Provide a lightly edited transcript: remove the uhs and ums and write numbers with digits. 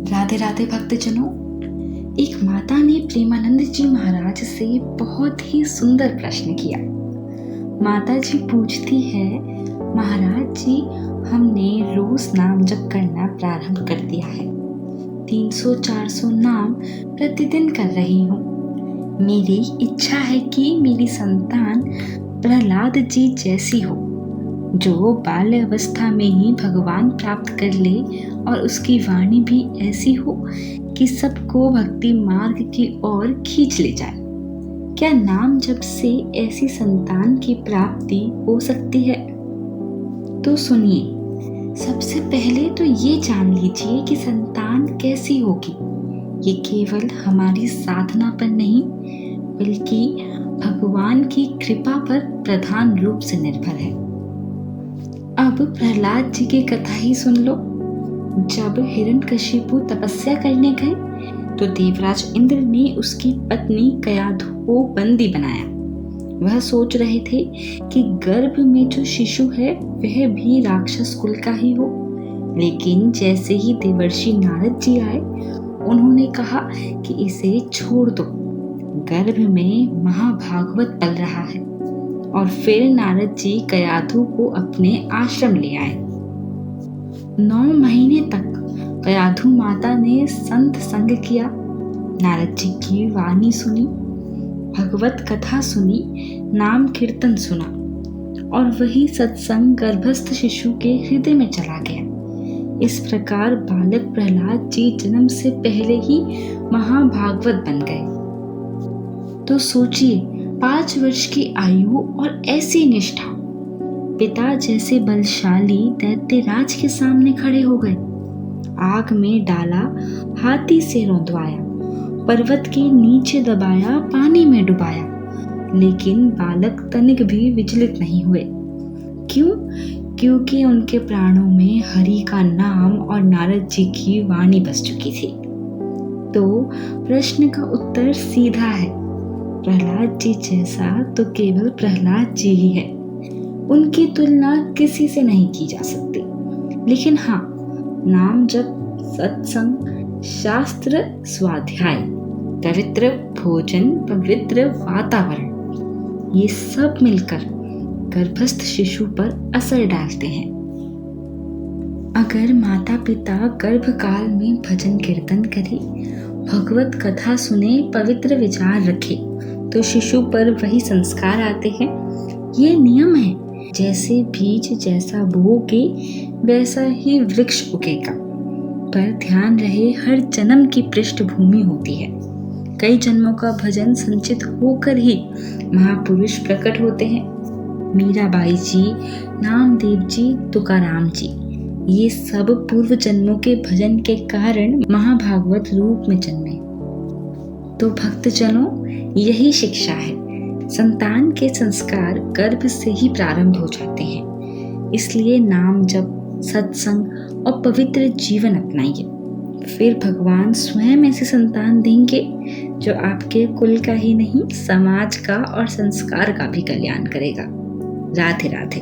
राधे राधे भक्तजनों। एक माता ने प्रेमानंद जी महाराज से बहुत ही सुंदर प्रश्न किया। माता जी पूछती है, महाराज जी, हमने रोज नाम जप करना प्रारंभ कर दिया है। 300-400 नाम प्रतिदिन कर रही हूँ। मेरी इच्छा है कि मेरी संतान प्रहलाद जी जैसी हो, जो बाल्य अवस्था में ही भगवान प्राप्त कर ले और उसकी वाणी भी ऐसी हो कि सबको भक्ति मार्ग की ओर खींच ले जाए। क्या नाम जप से ऐसी संतान की प्राप्ति हो सकती है? तो सुनिए, सबसे पहले तो ये जान लीजिए कि संतान कैसी होगी। ये केवल हमारी साधना पर नहीं, बल्कि भगवान की कृपा पर प्रधान रूप से निर्भर है। अब प्रहलाद जी की कथा ही सुन लो। जब हिरण्यकशिपु तपस्या करने गए तो देवराज इंद्र ने उसकी पत्नी कयाधु को बंदी बनाया। वह सोच रहे थे कि गर्भ में जो शिशु है वह भी राक्षस कुल का ही हो। लेकिन जैसे ही देवर्षि नारद जी आए, उन्होंने कहा कि इसे छोड़ दो, गर्भ में महाभागवत पल रहा है। और फिर नारद जी कयाधु को अपने आश्रम ले आए। 9 महीने तक कयाधु माता ने संत संग किया, नारद जी की वाणी सुनी, भगवत कथा सुनी, नाम कीर्तन सुना, और वही सत्संग गर्भस्थ शिशु के हृदय में चला गया। इस प्रकार बालक प्रहलाद जी जन्म से पहले ही महाभागवत बन गए। तो सोचिए, 5 वर्ष की आयु और ऐसी निष्ठा, पिता जैसे बलशाली दैत्यराज के सामने खड़े हो गए। आग में डाला, हाथी से रौंदवाया, पर्वत के नीचे दबाया, पानी में डुबाया, लेकिन बालक तनिक भी विचलित नहीं हुए। क्यों? क्योंकि उनके प्राणों में हरि का नाम और नारद जी की वाणी बस चुकी थी। तो प्रश्न का उत्तर सीधा है, प्रहलाद जी जैसा तो केवल प्रहलाद जी ही है। उनकी तुलना किसी से नहीं की जा सकती। लेकिन हाँ, नाम जप, सत्संग, शास्त्र स्वाध्याय, पवित्र भोजन, पवित्र वातावरण, ये सब मिलकर गर्भस्थ शिशु पर असर डालते हैं। अगर माता पिता गर्भकाल में भजन कीर्तन करे, भगवत कथा सुने, पवित्र विचार रखे, तो शिशु पर वही संस्कार आते हैं। ये नियम है, जैसे बीज जैसा बोओगे वैसा ही वृक्ष उगेगा। पर ध्यान रहे, हर जन्म की पृष्ठभूमि होती है। कई जन्मों का भजन संचित होकर ही महापुरुष प्रकट होते हैं। मीराबाई जी, नामदेव जी, तुकाराम जी, ये सब पूर्व जन्मों के भजन के कारण महाभागवत रूप में जन्मे। तो भक्तजनों, यही शिक्षा है। संतान के संस्कार गर्भ से ही प्रारंभ हो जाते हैं। इसलिए नाम जप, सत्संग और पवित्र जीवन अपनाइए। फिर भगवान स्वयं ऐसी संतान देंगे जो आपके कुल का ही नहीं, समाज का और संस्कार का भी कल्याण करेगा। राधे राधे।